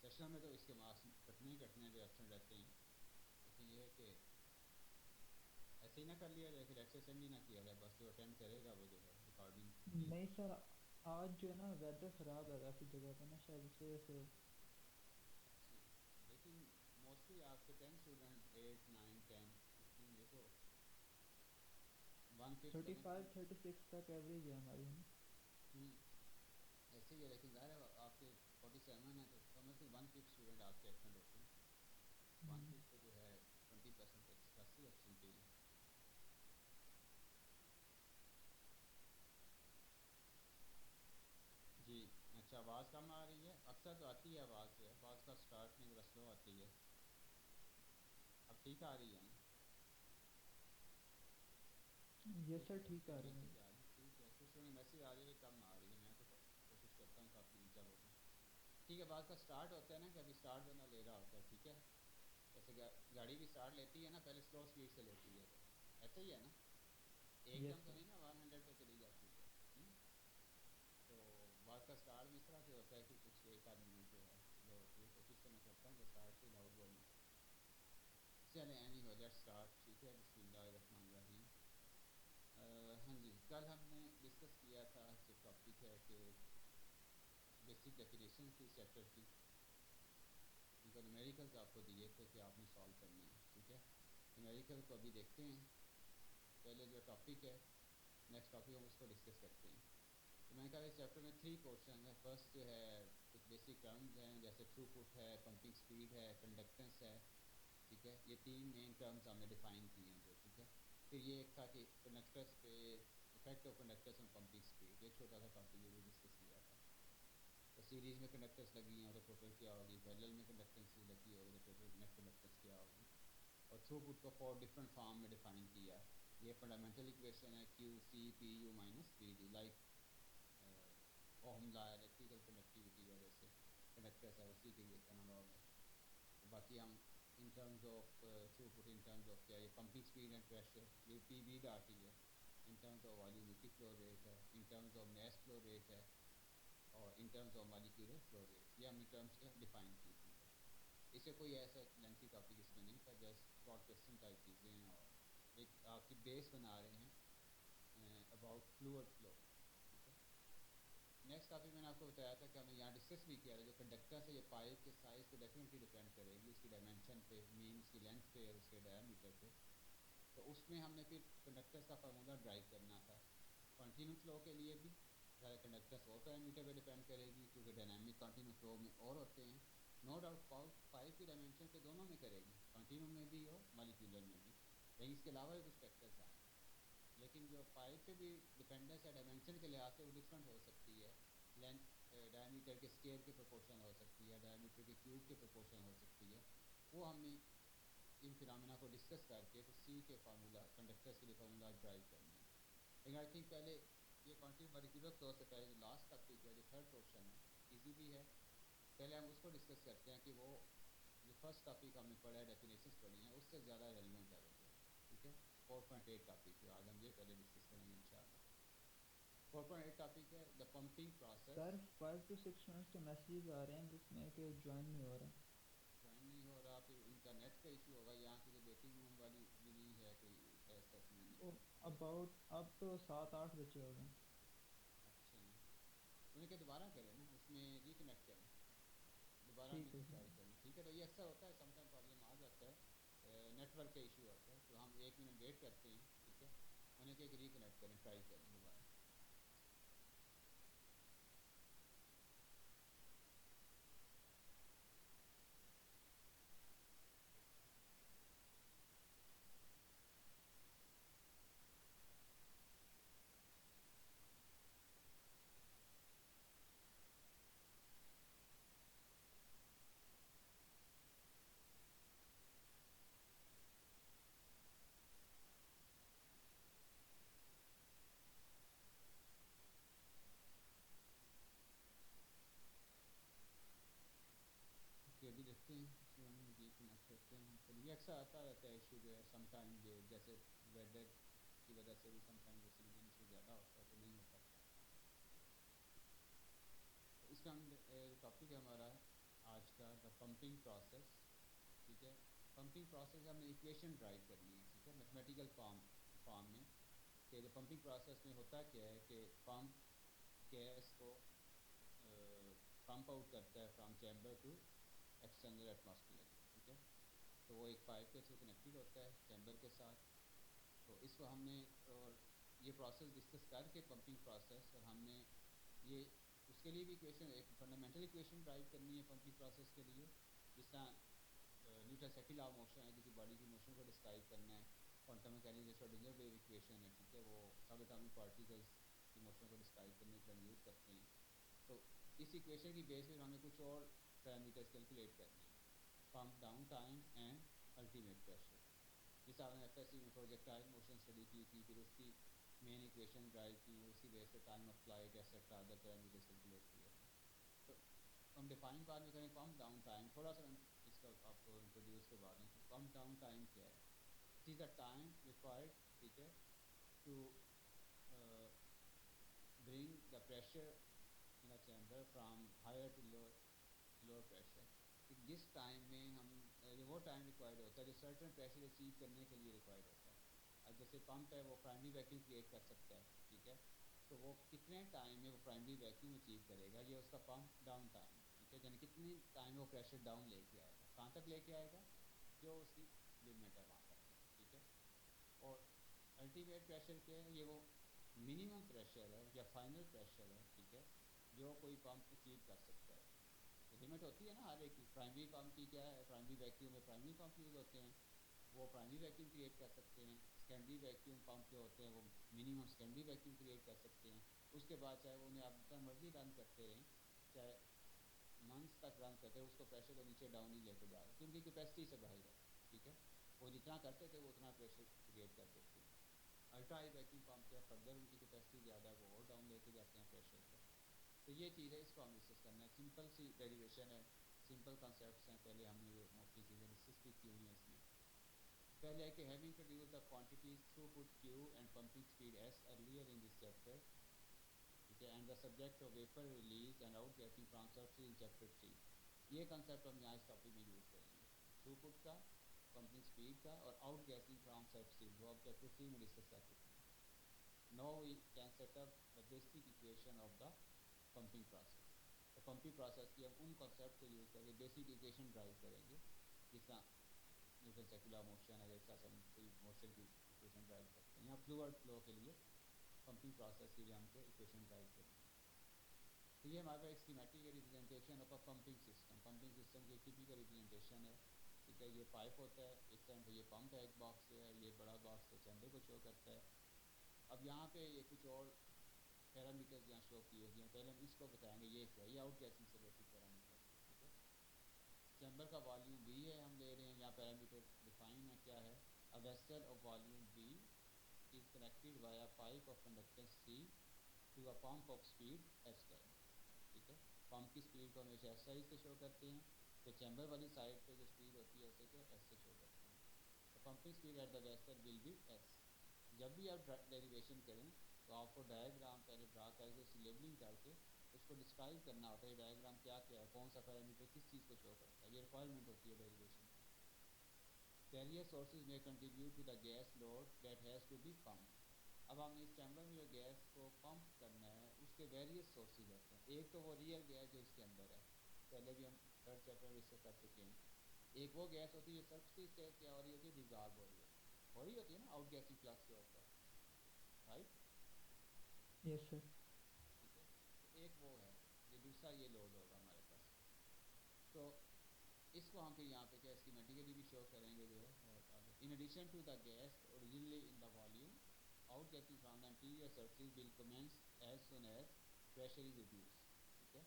Sessional میں تو اس کے مارکس کٹنے ہی کٹنے جو ایبسینٹ رہتے ہیں، لیکن یہ ہے کہ ایسے ہی نہ کر لیا جائے، پھر ایکسیس سینڈ ہی نہ کیا جائے، بس جو اٹیمپٹ کرے گا وہ جو ہے ریکارڈنگ کی۔ نہیں سر، آج جو ہے نا ویدر خراب ہے کافی جگہ پہ نا، شاید اس وجہ سے۔ اچھا، لیکن موسٹلی آپ کے 10 اسٹوڈنٹ 8 9 10 اس میں یہ تو 1/5 35 70۔ 36 تک ایوریج ہے ہماری، ہے نا۔ ایسے ہی ہے، لیکن ظاہر ہے آپ کے 47 ہے تو کم از کم 1/5 اسٹوڈنٹ آپ کے ایبسینٹ ہوتے ہیں، 1/5 تو جو ہے 20% تو خاصی ایبسینٹی ہے۔ جی اچھا، آواز کم آ رہی ہے؟ اکثر تو آتی ہے آواز، جو ہے بعض کا سٹارٹ میں ذرا سلو آتی ہے، اب ٹھیک آ رہی ہے نا؟ یس کچھ سر، لوگوں ٹھیک کے آ رہی ہے۔ میسج آ رہے ہیں، ٹھیک ہے، کچھ لوگوں کے میسج آ رہی ہے کہ کم آ رہی ہے، میں تو کوشش کرتا ہوں کافی اونچا بولوں۔ ٹھیک ہے، بعض کا سٹارٹ ہوتا ہے نا کہ ابھی سٹارٹ بندہ لے رہا ہوتا ہے، ٹھیک ہے، جیسے گاڑی بھی سٹارٹ لیتی ہے نا، پہلے سلو سپیڈ سے لیتی ہے، تو ایسا ہی ہے نا، ایک یس دم تو سر۔ نہیں نا 100 پہ چلی جاتی ہے۔ تو بعض کا سٹارٹ میں اس طرح سے ہوتا ہے کہ کچھ ایک آدھ منٹ جو ہے سلو ہوتی ہے، کوشش تو میں کرتا ہوں کہ سٹارٹ سے لاؤڈ بولوں۔ چلیں اینی ہو، لیٹ سٹارٹ، ٹھیک ہے، بسم اللہ الرحمن الرحیم۔ ہاں جی، کل ہم نے ڈسکس کیا تھا جو ٹاپک ہے کہ بیسک ڈیفینیشن تھی چیپٹر کی، ان کا نومیریکلز آپ کو دیے تھے کہ آپ نے سالو کرنے ہیں، ٹھیک ہے۔ نومیریکل کو ابھی دیکھتے ہیں، پہلے جو ٹاپک ہے نیکسٹ ٹاپک ہم اس کو ڈسکس کرتے ہیں۔ تو میں نے کہا اس چیپٹر میں 3 پورشن ہے، فرسٹ جو ہے کچھ بیسک ٹرمز ہیں جیسے تھرو پٹ ہے، پمپنگ سپیڈ ہے، کنڈکٹنس ہے، ٹھیک ہے، یہ 3 مین ٹرمز ہم نے ڈیفائن کیے ہیں جو، ٹھیک ہے۔ پھر یہ ایک تھا کہ کنڈکٹرس پہ effect of conductors on pumping speed, یہ چھوٹا سا ٹاپک یہ بھی ڈسکس کیا تھا۔ تو سیریز میں کنڈکٹرس لگی ہیں تو ٹوٹل کیا ہوگی، پیریلل میں کنڈکٹنس لگی ہوگی تو ٹوٹل نیٹ کنڈکٹنس کیا ہوگی، اور تھرو پٹ کو 4 ڈفرینٹ فارم میں ڈیفائن کیا۔ یہ فنڈامنٹل ایکویشن ہے Q C P U minus P D, like ohm law, electrical conductivity ہے جیسے کنڈکٹرس ہے اسی کے یہ انالوگ ہے۔ تو باقی ہم ان terms of through put, in terms of کیا، یہ پمپنگ سپیڈ اینڈ پریشر، یہ پی وی ڈاٹ ہی ہے، in terms of volumetric flow rate ہے، in terms of mass flow rate ہے، اور in terms of molecular flow rate, یہ ہم نے ٹرمز کے ڈیفائن کی تھی۔ اس سے کوئی ایسا لینتھی ٹاپک اس میں نہیں تھا، جسٹ شارٹ کویشچن ٹائپ چیزیں ہیں، اور ایک آپ کی بیس بنا رہے ہیں اباؤٹ فلوئڈ فلو، ٹھیک ہے۔ نیکسٹ ٹاپک میں نے آپ کو بتایا تھا کہ ہم نے یہاں ڈسکس بھی کیا تھا، جو کنڈکٹر ہے یہ پائپ کے سائز پہ ڈیفینیٹلی ڈیپینڈ کرے گی، اس کی ڈائمینشن پہ، مین اس کی لینتھ پہ اور اس کے ڈایا میٹر پہ۔ تو اس میں ہم نے پھر کنڈکٹرس کا فارمولا ڈرائیو کرنا تھا، کنٹینیو فلو کے لیے بھی ظاہر کنڈکٹرس اور پیرامیٹر پہ ڈیپینڈ کرے گی کیونکہ ڈائنامک کنٹینیو فلو میں اور ہوتے ہیں، نو ڈاؤٹ پائپ کی ڈائمینشن پہ دونوں میں کرے گی، کنٹینیو میں بھی اور مالیکیولر میں بھی، لیکن اس کے علاوہ بھی کچھ فیکٹرز آئیں گے، لیکن جو پائپ پہ بھی ڈیپینڈنس ہے ڈائمینشن کے لحاظ سے وہ ڈفرینٹ ہو سکتی ہے، length dia metre K square کے پروپورشن ہو سکتی ہے، ڈایا میٹر کے کیوب کے پروپورشن ہو سکتی ہے، وہ ہم نے ان فنامنا کو ڈسکس کر کے پھر سی کے فارمولا کنڈکٹرس کے لیے فارمولا ڈرائیو کرنے ہیں۔ لیکن آئی تھنک پہلے یہ کنٹینیو مالیکولر فلو سے پہلے جو لاسٹ ٹاپک ہے جو تھرڈ پورشن ہے ایزی بھی ہے، پہلے ہم اس کو ڈسکس کرتے ہیں کہ وہ جو فرسٹ ٹاپک ہم نے پڑھا ہے ڈیفینیشنس پڑھی ہیں اس سے زیادہ ریلیونٹ ہے وہ جو ہے، ٹھیک ہے۔ 4.8 ٹاپک جو آج ہم یہ پہلے ڈسکس کریں گے انشاءاللہ۔ 4.8 ٹاپک ہے the pumping process. Sir 5 to 6 minutes کے میسیجز آ رہے ہیں جس میں کہ جوائن نہیں ہو رہا۔ جوائن نہیں ہو رہا، پھر ان کا نیٹ کا ایشو ہوگا، یہاں کی جو ویٹنگ روم والی بھی نہیں ہے کوئی ایسا اس میں نہیں ہے۔ اباؤٹ اب تو 7 8 بچے ہو گئے۔ اچھا، انہیں کہ دوبارہ کریں نا، اس میں ریکنیکٹ کریں، دوبارہ ان ٹھیک ہے کو سر۔ ٹرائی کریں، ٹھیک ہے۔ تو یہ اکثر ہوتا ہے، سم ٹائم پرابلم آ جاتا ہے، نیٹ ورک کا ایشو ہوتا ہے، تو ہم 1 منٹ ویٹ کرتے ہیں، ٹھیک ہے، انہیں کہ ریکنیکٹ کریں، ٹرائی کریں دوبارہ۔ کہ ابھی دیکھتے ہیں اس میں ہم ریکنیکٹ کرتے ہیں، چلیے یہ اکثر آتا رہتا ہے ایشو جو ہے، سم ٹائم یہ جیسے ویدر کی وجہ سے بھی سم ٹائم جو سگنل ایشو زیادہ ہوتا ہے تو نہیں ہو پاتا۔ تو اس کا ہم ٹاپک ہے ہمارا آج اس کا دا پمپنگ پروسیس. ٹھیک ہے, پمپنگ پروسیس ہم نے ایکویشن ڈرائیو کرنی ہے. ٹھیک ہے, میتھمیٹیکل فارم میں کہ جو پمپنگ پروسیس میں ہوتا کیا ہے کہ پمپ گیس کو پمپ آؤٹ کرتا ہے from chamber to external atmosphere. ٹھیک ہے, تو وہ ایک پائپ کے تھرو کنیکٹیڈ ہوتا ہے چیمبر کے ساتھ. تو اس کو ہم نے اور یہ پروسیس ڈسکس کر کے پمپنگ پروسیس, اور ہم نے یہ اس کے لیے بھی ایکویشن ایک فنڈامنٹل ایکویشن ڈرائیو کرنی ہے پمپنگ پروسیس کے لیے. جس طرح Newton second law of motion ہے, کسی باڈی کی موشن کو ڈسکرائب کرنا ہے. کوانٹم میکینکس جو شروڈنگر ویو ایکویشن ہے, ٹھیک ہے, وہ سب ایٹامک پارٹیکلس کی موشن کو ڈسکرائب کرنے کے لیے ہم یوز کرتے ہیں. تو اس ایکویشن کی بیس پہ ہمیں کچھ اور پیرامیٹرز کیلکولیٹ کرنے ہیں, pump down time and ultimate pressure. جس آپ نے ایف ایس سی میں پروجیکٹائل موشن اسٹڈی کی تھی, پھر اس کی مین ایکویشن ڈرائیو کی, اس کی بیس پہ time of flight et cetera other parameters calculate کیے ہیں. تو ہم ڈیفائن بعد میں کریں پمپ ڈاؤن ٹائم. تھوڑا سا اس کا آپ کو انٹروڈیوس کروا دیں کہ پمپ ڈاؤن ٹائم کیا ہے. It is the time required, ٹھیک ہے, to bring the pressure in a chamber from higher to lower pressure. کہ جس ٹائم میں ہم وہ ٹائم ریکوائرڈ ہوتا ہے جو سرٹن پریشر اچیو کرنے کے لیے ریکوائرڈ ہوتا ہے. اب جیسے پمپ ہے وہ پرائمری ویکیوم کریٹ کر سکتا ہے, ٹھیک ہے, تو وہ کتنے ٹائم میں وہ پرائمری ویکیوم اچیو کرے گا, یہ اس کا پمپ ڈاؤن ٹائم ہے. ٹھیک ہے, یعنی کتنی ٹائم وہ پریشر ڈاؤن لے کے آئے گا, کہاں تک لے کے آئے گا, جو اس کی لمٹ ہے وہاں تک. ٹھیک ہے, اور الٹیمیٹ پریشر کیا ہے, یہ وہ منیمم پریشر ہے یا فائنل پریشر ہے, ٹھیک ہے, جو کوئی پمپ اچیو کر سکتا ہے. تو لمٹ ہوتی ہے نا ہر ایک کی. پرائمری پمپ کی کیا ہے, پرائمری ویکیوم میں پرائمری پمپ یوز ہوتے ہیں, وہ پرائمری ویکیوم کریٹ کر سکتے ہیں. سیکنڈری ویکیوم پمپ جو ہوتے ہیں وہ منیمم سیکنڈری ویکیوم کریٹ کر سکتے ہیں. اس کے بعد چاہے وہ انہیں آپ جتنا مرضی رن کرتے رہیں, چاہے منتھس تک رن کرتے ہیں, اس کو پریشر کو نیچے ڈاؤن نہیں لے کے جا رہے, کیونکہ کیپیسٹی سے باہر ہے. ٹھیک ہے, وہ جتنا کرتے تھے وہ اتنا پریشر کریٹ کر دیتے ہیں. الٹرا ہائی ویکیوم پمپ کیا فردر ان کی کیپیسٹی زیادہ ہے, وہ اور ڈاؤن لے کے جاتے ہیں پریشر کو. تو یہ چیز ہے, اس کو ہم ڈسکس کرنا ہے. سمپل سی ڈیریویشن ہے, سمپل کنسیپٹس ہیں. پہلے ہم نے یہ موسٹلی چیزیں ڈسکس بھی کی ہوئی ہیں اس میں. پہلے ہے کہ having introduced the quantities throughput Q and pumping speed S earlier in this chapter. ٹھیک ہے, and the subject of vapour release and outgassing from surface in chapter 3. یہ کنسیپٹ ہم یہاں اس ٹاپک میں یوز کریں گے, through پٹ کا, pumping speed کا, اور آؤٹ گیسنگ فرام سرفیس, وہ آپ چیپٹر 3 میں ڈسکس کر چکے ہیں. Now we can set up the basic equation of the pumping process. تو پمپنگ پروسیس کی ہم ان کنسیپٹ کو یوز کر کے بیسک ایکویشن ڈرائیو کریں گے, جس طرح Newton second law of motion ہے, اس طرح سے ہم کوئی موشن کی ایکویشن ڈرائیو کرتے ہیں. یا فلوئڈ فلو کے لیے پمپنگ پروسیس کے لیے ہم کو ایکویشن ڈرائیو کریں گے. تو یہ ہمارے پاس ایک schematic representation of a pumping system. Pumping system کی ایک ٹپیکل ریپرزنٹیشن ہے. ٹھیک ہے, یہ پائپ ہوتا ہے, اس طرح پہ یہ پمپ ہے, ایک باکس سے ہے, یہ بڑا باکس ہے چیمبر کو شو کرتا ہے. اب یہاں پہ یہ کچھ اور پیرامیٹرز یہاں شو کیے ہوئے ہیں. پہلے ہم اس کو بتائیں گے یہ کیا ہے, یہ آؤٹ گیسنگ سے بیسک پیرامیٹر. ٹھیک ہے, چیمبر کا والیوم بی ہے, ہم لے رہے ہیں, یہاں پیرامیٹر ڈیفائن ہے کیا ہے, a vessel of volume V is connected via pipe of conductance C to a pump of speed S time. ٹھیک ہے, پمپ کی اسپیڈ کو ہمیشہ ایس سائز سے شو کرتے ہیں, تو چیمبر والی سائڈ پہ جو اسپیڈ ہوتی ہے اسے کیا ایس سے شو کرتے ہیں. تو pumping speed at the vessel will be S. جب بھی آپ ڈیریویشن کریں تو آپ کو ڈائیگرام پہلے ڈرا کر کے اس کی لیبلنگ کر کے اس کو ڈسکرائب کرنا ہوتا ہے. یہ ڈائیگرام کیا کیا ہے, کون سا پیرامیٹر کس چیز کو شو کرتا ہے, یہ ریکوائرمنٹ ہوتی ہے ڈیریویشن کی. ویریئس سورسز میں contribute to the gas load that has to be pump. اب ہم نے اس چیمبر میں جو گیس کو پمپ کرنا ہے اس کے ویریئس سورسز ہوتے ہیں. ایک تو وہ ریئل گیس جو اس کے اندر ہے, پہلے بھی ہم تھرڈ چیپٹر میں ڈسکس کر چکے ہیں. ایک وہ گیس ہوتی ہے جو سرفیس سے کیا ہو رہی ہوتی ہے, ڈیزالو ہو رہی ہوتی ہے نا, آؤٹ گیسنگ فلکس جو ہوتا ہے, رائٹ. یس سر. ٹھیک ہے, تو ایک وہ ہے, یہ دوسرا یہ لوڈ ہوگا ہمارے پاس. تو اس کو ہم پھر یہاں پہ کیا اسکیمیٹیکلی بھی شو کریں گے جو ہے. In addition to the gas originally in the volume, outgassing from the interior surface will commence as soon as pressure is reduce. ٹھیک ہے,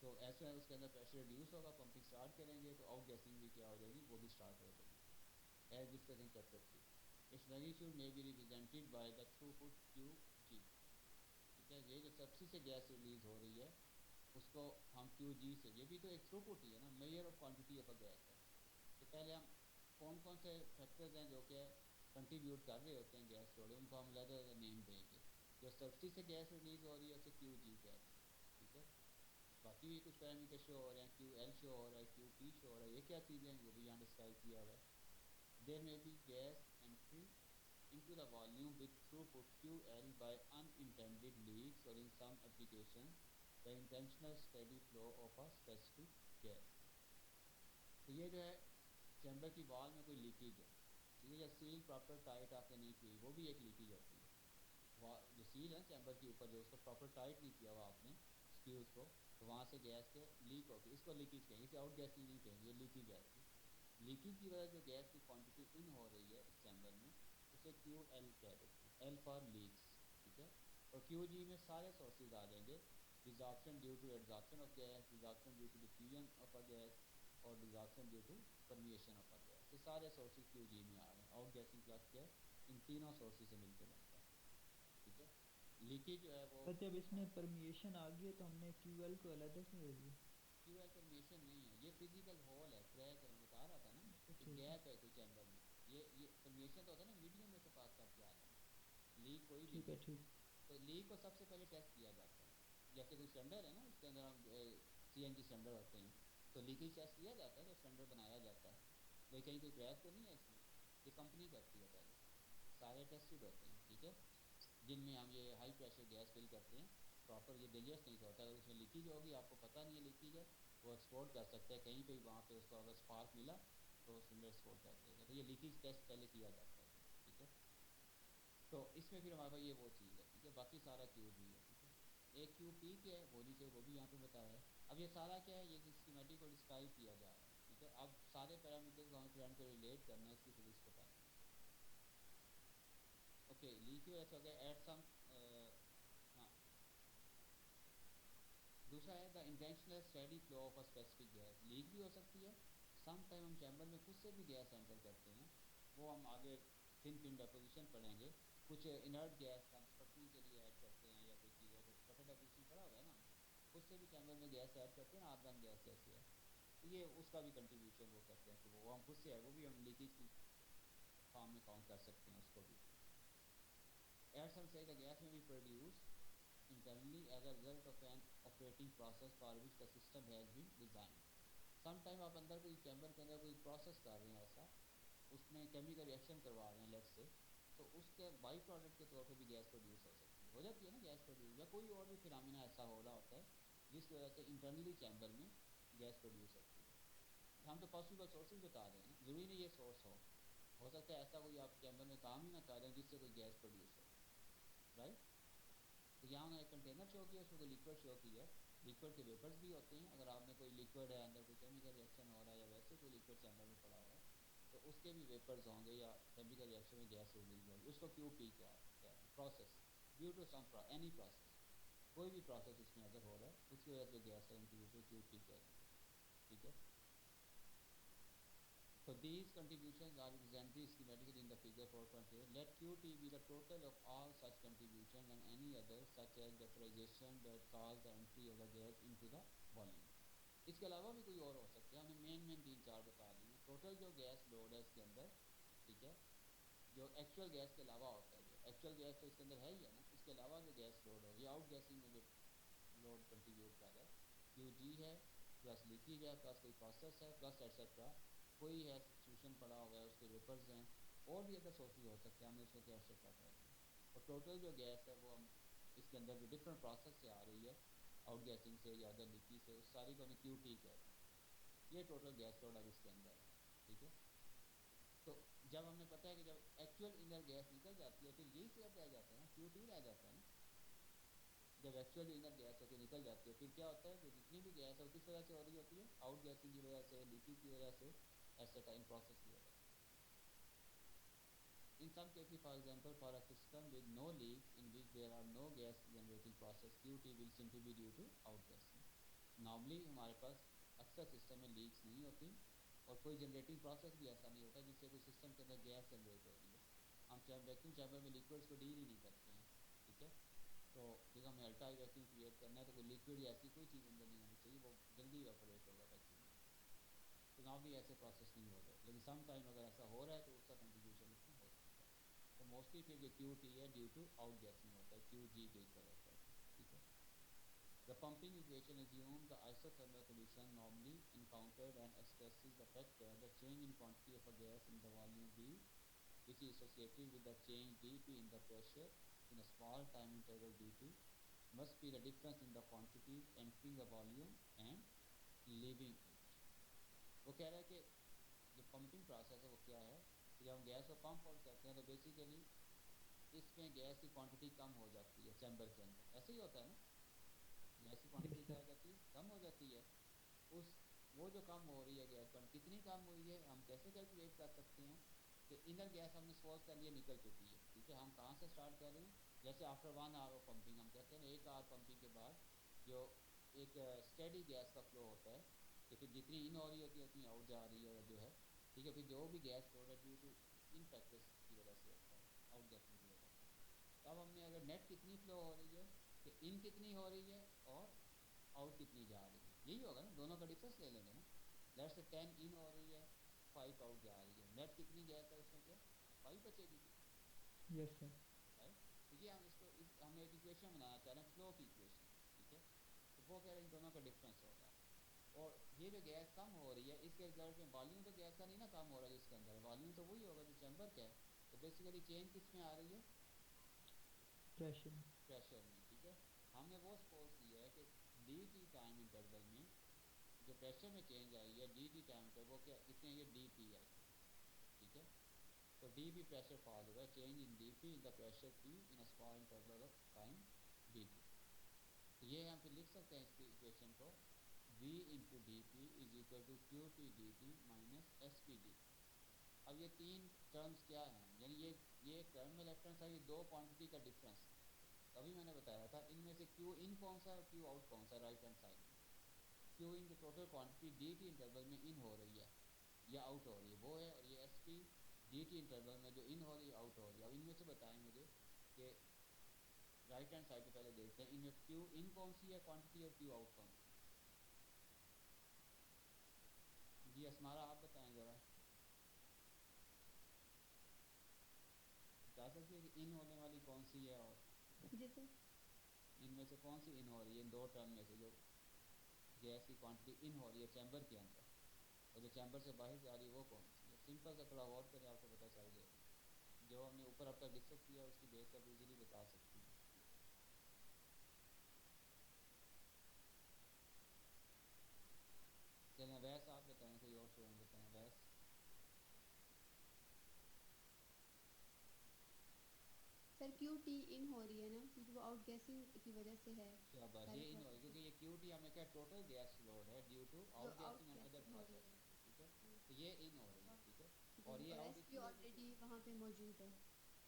تو ایز سون ایز اس کے اندر پریشر ریڈیوس ہوگا, پمپنگ اسٹارٹ کریں گے تو آؤٹ گیسنگ بھی کیا ہو جائے گی, وہ بھی اسٹارٹ ہو جائے گی, as discuss in chapter 3. Its magnitude may be represented by the throughput QG. ٹھیک ہے, یہ جو سبسی سے گیس ریلیز ہو رہی ہے اس کو ہم کیو جی سے, یہ بھی تو ایک تھرو پٹ ہی ہے نا, measure of quantity of a gas ہے. کہ پہلے ہم کون کون سے فیکٹرز ہیں جو کہ کنٹریبیوٹ کر رہے ہوتے ہیں گیس لوڈ, ان کو ہم علیحدہ نیم دیں گے. جو سبسی سے گیس ریلیز ہو رہی ہے اسے کیو جی کہتے ہیں. ٹھیک ہے, باقی بھی کچھ پیرامیٹر شو ہو رہے ہیں, کیو ایل شو ہو رہا ہے, کیو پی شو ہو رہا ہے, یہ کیا چیزیں ہیں, وہ بھی یہاں ڈسکرائب کیا ہوا ہے. There may be gas entry into the volume with throughput QL by unintended leaks or in some applications the intentional steady flow of a specific gas. تو یہ جو ہے چیمبر کی وال میں کوئی لیکیج ہے, ٹھیک ہے, یا سیل پراپر ٹائٹ آپ نے نہیں کی, وہ بھی ایک لیکیج ہوتی ہے. جو سیل ہے چیمبر کے اوپر, جو اس کو پراپر ٹائٹ نہیں کیا ہوا آپ نے اسکریوز کو, تو وہاں سے گیس کے لیک ہوگی, اس کو لیکیج کہیں گے, اسے آؤٹ گیسنگ نہیں کہیں گے, یہ لیکیج ہے اس کی. لیکیج کی وجہ جو گیس کی کوانٹٹی ان ہو رہی ہے اس چیمبر میں, اسے کیو ایل کہہ دیتے ہیں, ایل فار لیکس, ٹھیک ہے. اور کیو جی میں سارے سورسز آ جائیں گے, desorption due to adsorption of gas, desorption due to diffusion of a gas, اور desorption due to permeation of a gas. یہ سارے سورسز کیو جی میں آ رہے ہیں. آؤٹ گیسنگ پلس کیا ہے, ان تینوں سورسز سے مل کے بنتا ہے, ٹھیک ہے. لیکیج جو ہے وہ پر جب اس میں پرمیشن آ گئی تو ہم نے کیو ایل کو علیحدہ کیوں لے لیا؟ کیو ایل پرمیشن نہیں ہے, یہ فزیکل ہول ہے, کریک ہے, میں بتا رہا تھا نا, ایک ٹھیک ہے گیپ ہے کوئی چیمبر میں. یہ پرمیشن تو ہوتا ہے نا میڈیم میں سے پاس کر کے آ جانا, لیک کوئی بھی ٹھیک ہے. نہیں. ٹھیک. تو لیک کو سب سے پہلے ٹیسٹ کیا جاتا ہے. جیسے کوئی سلنڈر ہے نا, اس کے اندر ہم سی این جی سلنڈر ہوتے ہیں, تو لیکیج ٹیسٹ کیا جاتا ہے, تو سلنڈر بنایا جاتا ہے, بھائی کہیں کوئی کریک تو نہیں ہے اس میں, یہ کمپنی کرتی ہے پہلے, سارے ٹیسٹڈ ہوتے ہیں, ٹھیک ہے. جن میں ہم یہ ہائی پریشر گیس فل کرتے ہیں پراپر, یہ ڈیلیس نہیں ہوتا, اگر اس میں لیکیج ہوگی آپ کو پتہ نہیں ہے لیکیج ہے, وہ ایکسپورٹ کر سکتا ہے کہیں پہ, وہاں پہ اس کو اگر اسپارک ملا تو سلنڈر ایکسپورٹ کر دے گا. تو یہ لیکیج ٹیسٹ پہلے کیا جاتا ہے, ٹھیک ہے. تو اس میں پھر ہمارے پاس یہ وہ چیز ہے, ٹھیک ہے. باقی سارا کیو جی ہے, ٹھیک ہے. ایک کیو پی کیا ہے وہ نیچے, وہ بھی یہاں پہ بتایا ہے. اب یہ سارا کیا ہے, یہ اسکیمیٹک کو ڈسکرائب کیا جا رہا ہے, ٹھیک ہے. اب سارے پیرامیٹر کو ہمیں پھر اینڈ پہ ریلیٹ کرنا ہے, اس کی فزکس بتانی ہے. اوکے, لیک ایسا ہو گیا ایٹ سم, ہاں. دوسرا ہے the intentional steady flow of a specific gas, leak بھی ہو سکتی ہے. سم ٹائم ہم چیمبر میں خود سے بھی گیس انٹر کرتے ہیں, وہ ہم آگے تھن فلم ڈیپوزیشن پڑھیں گے. کچھ انرٹ گیس کا اسپٹرنگ کے لیے ایڈ کرتے ہیں, یا کوئی چیز اور اسپٹر ڈیپوزیشن پڑھا ہوا ہے نا, خود سے بھی چیمبر میں گیس ایڈ کرتے ہیں نا, آرگن گیس جیسے ہے, تو یہ اس کا بھی کنٹریبیوشن وہ کرتے ہیں, کہ وہ ہم خود سے ہے, وہ بھی ہم لیکیج کی فارم میں کاؤنٹ کر سکتے ہیں اس کو بھی. ایٹ سم سے دا گیس میں بھی produce internally as a result of an operating process for which the system has been designed. Some time آپ اندر کوئی چیمبر کے اندر کوئی پروسیس کر رہے ہیں ایسا, اس میں کیمیکل ریئیکشن کروا رہے ہیں لیٹ سے, تو اس کے بائی پروڈکٹ کے طور پہ بھی گیس پروڈیوس ہو سکتی ہے, ہو جاتی ہے نا گیس پروڈیوس, یا کوئی اور بھی فنامنا ایسا ہو رہا ہوتا ہے جس کی وجہ سے انٹرنلی چیمبر میں گیس پروڈیوس ہوتی ہے. ہم تو پاسبل سورسز بتا رہے ہیں نا, ضروری نہیں یہ سورس ہو سکتا ہے ایسا کوئی آپ چیمبر میں کام ہی نہ کر رہے ہیں جس سے کوئی گیس پروڈیوس ہو, رائٹ. تو یہاں انہوں نے ایک کنٹینر شو کیا, اس میں کوئی لیکوڈ شو کیا ہے, لیکوڈ کے ویپرز بھی ہوتے ہیں. اگر آپ نے کوئی لیکوڈ ہے اندر کوئی کیمیکل ریئیکشن ہو رہا ہے, یا ویسے کوئی لیکوڈ چیمبر میں پڑا ہوا ہے, تو اس کے بھی ویپرز ہوں گے, یا کیمیکل ریئیکشن میں گیس ریلیز ہوگی, اس کو کیو پی کیا ہے, process due to some any process, کوئی بھی پروسیس اس میں اگر ہو رہا ہے اس کی وجہ سے گیس ہے, ان کی وجہ سے کیو پی کہہ دیں گے, ٹھیک ہے. So these contributions are presently schematic in the figure 4.8. Let Qt be the total of all such contributions and any others such as vaporization that cause the entry of the gas into the volume. اس کے علاوہ بھی کوئی اور ہو سکتے ہیں, ہم نے مین تین چار بتا دی ہیں. ٹوٹل جو گیس لوڈ ہے اس کے اندر, ٹھیک ہے, جو ایکچوئل گیس کے علاوہ ہوتا ہے, جو ایکچوئل گیس تو اس کے اندر ہے ہی ہے نا, اس کے علاوہ جو گیس لوڈ ہوگی, آؤٹ گیسنگ میں جو لوڈ کنٹریبیوٹ کر رہا ہے, کیو جی ہے پلس لیکیج ہے پلس کوئی پروسیس ہے پلس ایٹسیٹرا, کوئی ہے سچویشن پڑا ہوا ہے, اس کے ویپرز ہیں, اور بھی ادر سورسز ہو سکتے ہیں, ہم نے اس وقت ایٹسیٹرا کہہ دیا. اور ٹوٹل جو گیس ہے وہ ہم اس کے اندر جو ڈفرینٹ پروسیس سے آ رہی ہے, آؤٹ گیسنگ سے یا ادر لیکیج سے, اس ساری کو ہمیں کیو ٹی کہتے ہیں. یہ ٹوٹل گیس لوڈ اب اس کے اندر ہے, ٹھیک ہے. تو جب ہم نے پتہ ہے کہ جب ایکچوئل انر گیس نکل جاتی ہے, پھر یہی سیف رہ جاتا ہے نا, کیو ٹی رہ جاتا ہے نا. جب ایکچوئلی انر گیس ہو کے نکل جاتی ہے, پھر کیا ہوتا ہے کہ جتنی بھی گیس ہے وہ کس وجہ سے ہو رہی ہوتی ہے, آؤٹ گیسنگ کی وجہ سے, لیکیج کی وجہ سے, ایسیٹا ان پروسیس کی وجہ سے. In some cases, for example, for a system with no leaks in which there are no gas generating process, QT will simply be due to outgassing. Normally ہمارے پاس اکثر سسٹم میں leaks نہیں ہوتی, اور کوئی جنریٹنگ پروسیس بھی ایسا نہیں ہوتا جس سے کوئی سسٹم کے اندر گیس جنریٹ ہو رہی ہو. ہم چاہے ویکیوم چیمبر میں لیکوڈس کو ڈیل ہی نہیں کرتے ہیں, ٹھیک ہے. تو کیونکہ ہمیں الٹا ویکیوم کریٹ کرنا ہے, تو کوئی لیکوڈ یا ایسی کوئی چیز اندر نہیں ہونی چاہیے, وہ جلدی ایواپوریٹ ہوگا ویکیوم میں. تو نارملی ایسے پروسیس نہیں ہو رہے, لیکن سم ٹائم اگر ایسا ہو رہا ہے تو اس کا کنٹریبیوشن اس میں ہو سکتا ہے. تو موسٹلی پھر جو کیو ٹی ہے ڈیو ٹو آؤٹ گیسنگ ہوتا ہے, کیو جی کے اکول ہوتا ہے, ٹھیک ہے. The pumping equation assumes the isothermal condition normally encountered and expresses the factor the change in quantity of a gas in the volume V, which is associated with the change dP in the pressure in a small time interval dt, must be the difference in the quantities entering the volume and leaving it. وہ کہہ رہا ہے کہ جو pumping process ہے وہ کیا ہے کہ جب ہم گیس کو پمپ آؤٹ کرتے ہیں تو بیسیکلی اس میں گیس کی کوانٹٹی کم ہو جاتی ہے چیمبر کے اندر. ایسے ہی ہوتا ہے نا, گیس کی کوانٹٹی Yes, کیا sir. ہو جاتی ہے, کم ہو جاتی ہے. اس وہ جو کم ہو رہی ہے گیس کوانٹٹی کتنی کم ہوئی ہے ہم کیسے کیلکولیٹ کر سکتے ہیں کہ انر گیس ہم نے سپوز کر لیا نکل چکی ہے, ٹھیک ہے. ہم کہاں سے اسٹارٹ کر رہے ہیں, جیسے آفٹر 1 hour آف پمپنگ ہم کہتے ہیں نا, 1 hour پمپنگ کے بعد جو ایک اسٹیڈی گیس کا فلو ہوتا ہے کہ پھر جتنی ان ہو رہی ہوتی ہے اتنی آؤٹ جا رہی ہے جو ہے, ٹھیک ہے. پھر جو بھی گیس فلو ہے ڈیو ٹو ان فیکٹرس کی وجہ سے ہوتا ہے, آؤٹ گیسنگ کی وجہ سے. تو اب ہم نے اگر نیٹ کتنی فلو ہو رہی ہے کہ ان کتنی ہو رہی ہے اور آؤٹ کتنی جا رہی ہے, یہی ہوگا نا, دونوں کا ڈفرینس لے لیں گے نا. لیٹ سے 10 ان ہو رہی ہے 5 آؤٹ جا رہی ہے, نیٹ کتنی گیس ہے اس میں, کیا 5 بچے گی, Yes, sir. رائٹ. تو یہ ہم اس کو ہم ایک ایکویشن بنانا چاہ رہے ہیں, فلو کی ایکویشن, ٹھیک ہے. تو وہ کہہ رہے ہیں ان دونوں کا ڈفرینس ہوگا. اور یہ جو گیس کم ہو رہی ہے اس کے رزلٹ میں والیوم تو گیس کا نہیں نا کم ہو رہا ہے جس کے اندر ہے, والیوم تو وہی ہوگا جو چیمبر کا ہے. تو بیسیکلی چینج کس میں آ رہی ہے, Pressure. پریشر میں, ٹھیک ہے. ہم نے وہ سپوز کیا ہے کہ ڈی ٹی ٹائم انٹرول میں جو پریشر میں چینج آئی ہے ڈی ٹی ٹائم انٹرول وہ کیا کتنے یہ ڈی پی آئی, ٹھیک ہے. تو ڈی پی پریشر فال ہوا ہے, change in D P in the pressure P in small interval of time D T. تو یہ ہم پھر لکھ سکتے ہیں اس کی ایکویشن کو, V into D P is equal to Q P D T minus S P D T. اب یہ تین ٹرمز کیا ہیں, یعنی یہ ایک ٹرم میں لیفٹ ہینڈ سائڈ یہ دو کوانٹٹی کا ڈفرینس ہے. ابھی میں نے بتایا تھا ان میں سے کیو ان کون سا ہے اور کیو آؤٹ کون سا ہے رائٹ ہینڈ سائڈ میں. کیو ان جو total quantity D T interval میں ان ہو رہی ہے یا آؤٹ ہو رہی ہے وہ ہے, اور یہ S P D T interval میں جو ان ہو رہی ہے آؤٹ ہو رہی ہے. اب ان میں سے بتائیں مجھے کہ رائٹ ہینڈ سائڈ پہ پہلے دیکھتے ہیں ان میں کیو ان کون سی ہے کوانٹٹی اور کیو آؤٹ کون سی ہے. جی اسمارا آپ بتائیں ذرا, بتا سکتی ہے کہ ان ہونے والی کون سی ہے اور جی سر. ان میں سے کون سی ان ہو رہی ہے, ان دو ٹرم میں سے جو گیس کی کوانٹٹی ان ہو رہی ہے چیمبر کے اندر اور جو چیمبر سے باہر جا رہی ہے وہ کون سی ہے. سمپل سے تھوڑا غور کریں آپ کو پتہ چل جائے گا. جو ہم نے اوپر اب تک ڈسکس کیا اس کی بیس پر ایزیلی بتا سکتی ہیں. چلیں ویس آپ بتائیں, کوئی اور اسٹوڈنٹ بتائیں. ویس سر کیو ٹی ان ہو رہی ہے نا کیونکہ وہ آؤٹ گیسنگ کی وجہ سے ہے شاباش, سارے یہ ان ہو رہی ہے پروسیس کیونکہ یہ کیو ٹی ہم نے کیا ٹوٹل گیس فلوڈ ہے ڈیو ٹو جو out outgassing and other gassing ہو رہی پروسیس, ہے. ٹھیک ہے. ہاں. تو یہ ان ہو رہی ہے, ٹھیک ہے. جی اور یہ اور آؤٹ ایس اس پی کی وجہ سے, آلریڈی وہاں پہ موجود ہے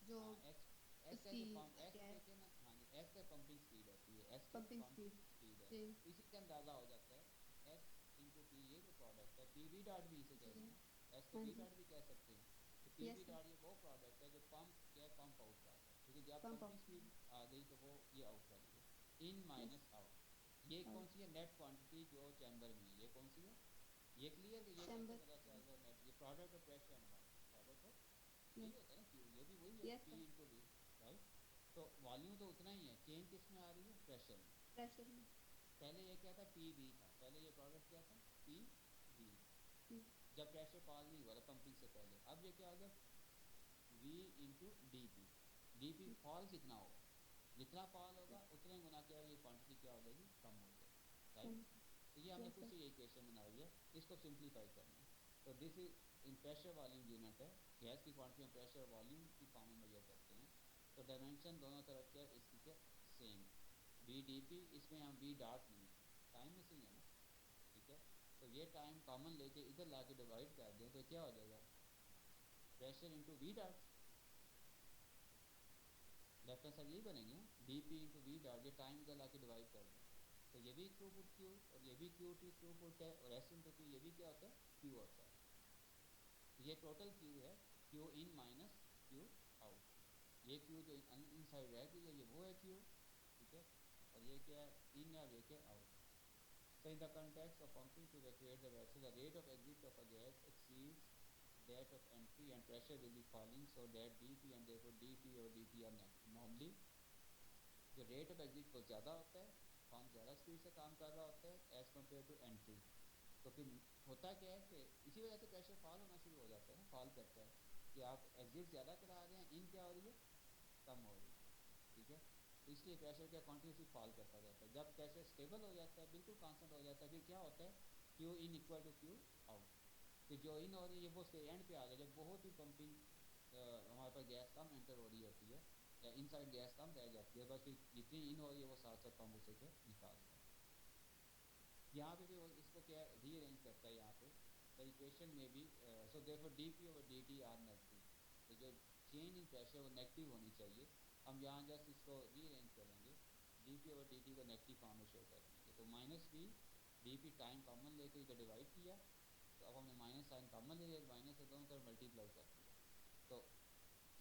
جو ہاں ایس ایس اس کا کی جو پمپ ایس گیس دیکھیں نا, ہاں جی ایس کا پمپنگ اسپیڈ ہوتی ہے, ایس کیا پمپنگ اسپیڈ. پمپنگ اسپیڈ ہے. جی اسی سے اندازہ ہو جاتا ہے ایس انٹو پی, یہ جو پروڈکٹ ہے پی وی ڈاٹ بھی اسے جی کہیں گے نا, ایس کو ہاں وی جی. ڈاٹ بھی کہہ سکتے ہیں. تو پی وی یس سر. ڈاٹ یہ وہ پروڈکٹ ہے جو پمپ کیا پمپ آؤٹ کر رہا ہے, کیونکہ جب پمپ پمپنگ آؤٹ. اسپیڈ آ گئی تو وہ یہ آؤٹ چلی گئی, ان یس مائنس آؤٹ. یہ کون آؤٹ سی ہے نیٹ کوانٹٹی جو چیمبر میں ہے, یہ کون سی ہے, یہ کلیئر کہ یہ کیسے چیمبر. پتا چل رہا ہے نیٹ, یہ product of pressure and volume, product of یہی یس ہوتا ہے نا کیو, یہ بھی وہی ہے یس پی سر. انٹو وی, رائٹ. تو والیوم تو اتنا ہی ہے, چینج کس میں آ رہی ہے پریشر میں. پریشر میں. پہلے یہ کیا تھا پی وی تھا, پہلے یہ پروڈکٹ کیا تھا پی وی, جب پریشر فال نہیں ہوا تھا پمپنگ سے پہلے. اب یہ کیا آ گیا V into D P, D P fall کتنا ہوگا, جتنا فال ہوگا اتنے گنا کیا یہ کوانٹٹی کیا ہو جائے گی کم ہو جائے گی, رائٹ. تو یہ ہم نے یس خود سر. سے یہ ایکویشن بنائی ہے, اس کو سمپلیفائی کرنا ہے. تو دس از ان پریشر والیوم یونٹ ہے, گیس کی کوانٹٹی ہم پریشر والیوم کی فارم میں میجر کرتے ہیں. تو ڈائمینشن دونوں طرف کیا ہے اس کی کیا سیم ہے, وی ڈی پی, اس میں ہم وی ڈاٹ نہیں ہے, ٹائم مسنگ ہے نا, ٹھیک ہے. تو یہ ٹائم کامن لے کے ادھر لا کے ڈیوائڈ کر دیں تو کیا ہو جائے گا پریشر انٹو وی ڈاٹ, لیفٹ ہینڈ سائڈ یہی بنے گی نا, ڈی پی انٹو وی ڈاٹ, یہ ٹائم ادھر لا کے ڈیوائڈ کر دیں تو یہ بھی تھرو پٹ کیو اور یہ بھی کیو ٹی تھرو پٹ ہے, اور ایس انٹو پی یہ بھی کیا ہوتا ہے کیو ہوتا ہے. تو یہ ٹوٹل کیو ہے, کیو ان مائنس کیو آؤٹ. یہ کیو جو ان سائڈ رہ گئی ہے یہ وہ ہے کیو, ٹھیک ہے. اور یہ کیا ہے ان ہے اور یہ کیا out. So in the context of pumping to evacuate the vessel, the rate of exit of a gas exceeds that of entry and pressure will be falling so that dP and therefore dP اور dP are net. Normally جو rate of exit وہ زیادہ ہوتا ہے pump زیادہ speed سے کام کر رہا ہوتا ہے ایز کمپیئر ٹو انٹری. تو پھر ہوتا کیا ہے کہ اسی وجہ سے پریشر فال ہونا شروع ہو جاتا ہے نا, فال کرتا ہے کہ آپ ایگزٹ زیادہ کرا رہے ہیں, ان کیا ہو رہی ہے, کم ہو رہی ہے. ٹھیک ہے, تو اس لیے پریشر کیا کنٹینیوسلی فال کرتا جاتا ہے. جب پریشر اسٹیبل ہو جاتا ہے, بالکل کانسٹنٹ ہو جاتا ہے, پھر کیا ہوتا ہے, کیو ان اکول ٹو کیو آؤٹ. کہ جو ان ہو رہی ہے وہ اینڈ پہ آ گیا جب بہت ہی پمپنگ ہمارے پاس گیس کم انٹر ہو رہی ہوتی ہے یا ان سائڈ گیس کم رہ جاتی ہے, بس پھر جتنی ان ہو رہی ہے وہ ساتھ ساتھ پمپ اسے کے نکالتا ہے. یہاں پہ بھی وہ اس کو کیا ری ارینج کرتا ہے یہاں پہ دا ایکویشن میں بھی. So therefore D P over D T are negative. تو جو چینج ان پریشر وہ نیگیٹو ہونی چاہیے. ہم یہاں جسٹ اس کو ری ارینج کریں گے, D P over D T کو نیگیٹو فارم میں شو کر دیں گے. تو minus B D P time common لے کے ادھر ڈیوائڈ کیا, تو اب ہم نے مائنس سائن کامن لے لیا, مائنس سے دونوں طرف ملٹیپلائی کر دیا. تو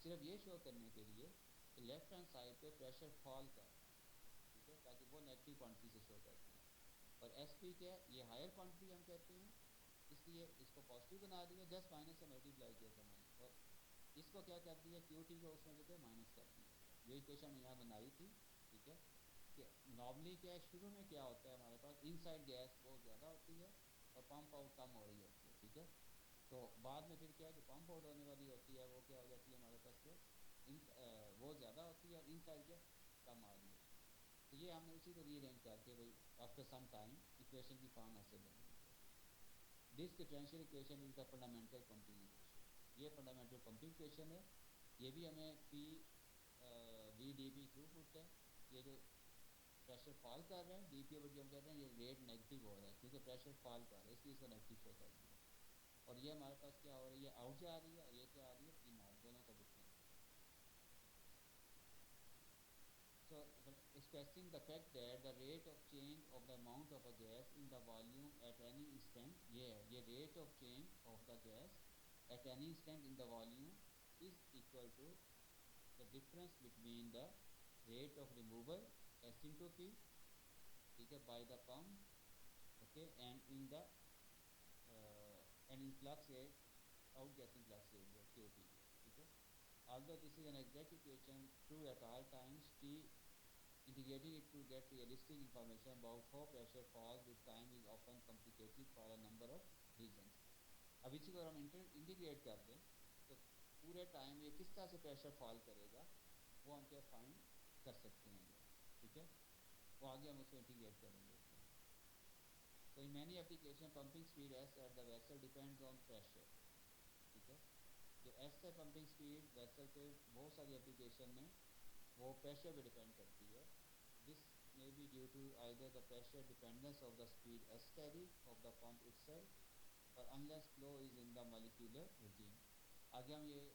صرف یہ شو کرنے کے لیے کہ لیفٹ ہینڈ سائڈ پہ پریشر فال کر رہا ہے. ٹھیک ہے, تاکہ وہ نیگیٹو کوانٹٹی سے شو کرتے ہیں. اور ایس پی کیا ہے, یہ ہائر کوانٹٹی ہم کہتے ہیں, اس لیے اس کو پازیٹیو بنا دیا, جسٹ مائنس سے ملٹیپلائی کیا تھا مائنس, اور اس کو کیا کر دیا کیو ٹی کو اس میں سے کیا مائنس کر دیا. جو ایکویشن ہم نے یہاں بنائی تھی. ٹھیک ہے, کہ نارملی کیا ہے, شروع میں کیا ہوتا ہے ہمارے پاس ان سائڈ گیس بہت زیادہ ہوتی ہے اور پمپ آؤٹ کم ہو رہی ہوتی ہے. ٹھیک ہے, تو بعد میں پھر کیا ہے, جو پمپ آؤٹ ہونے والی ہوتی ہے وہ کیا ہو جاتی ہے ہمارے پاس کیا وہ زیادہ ہوتی ہے اور ان سائڈ کیا کم آ رہی ہوتی ہے. تو یہ ہم نے اسی کو ری ارینج کر کے بھائی آفٹر سم ٹائم ایکویشن کی فارم ایسے بنی ہوئی ہے. This differential equation is the fundamental pumping equation. یہ فنڈامنٹل پمپنگ ایکویشن ہے. یہ بھی ہمیں پی وی ڈی پی تھرو پٹ ہے. یہ جو پریشر فال کر رہے ہیں ڈی پی اوور ڈی ہم کہتے ہیں یہ ریٹ نیگیٹو ہو رہا ہے کیونکہ پریشر فال کر رہا ہے, اس لیے اس کو نیگیٹو شو کر دیا. اور یہ ہمارے پاس کیا ہو رہا ہے, یہ آؤٹ جا رہی ہے اور یہ کیا آ رہی ہے ان آؤٹ, دونوں کا ڈفرینس ہے. So expressing the fact that the rate of change of the amount of a gas in the volume at any instant, یہ rate of change of the gas at any instant in the volume is equal to the difference between the rate of removal S into P, ٹھیک ہے, by the pump, okay, and in the and in flux rate, outgassing flux rate جو QT ہے. ٹھیک ہے, although this is an exact equation true at all times, T integrating it to get realistic information about how pressure falls with time is often complicated for a number of reasons. اب اسی کو ہم integrate کر دیں تو پورے time یہ کس طرح سے پریشر فال کرے گا وہ ہم کیا فائنڈ کر سکتے ہیں. ٹھیک ہے, وہ آگے ہم اس کو انٹیگریٹ کریں گے. So in many applications pumping speed S at the vessel depends on pressure. ٹھیک ہے, جو ایس ہے پمپنگ اسپیڈ ویسل پہ بہت ساری اپلیکیشن میں وہ پریشر پہ ڈپینڈ کرتی ہے. دس may be due to either the pressure dependence of the speed S carry of the pump itself or unless flow is in the molecular regime. آگے ہم یہ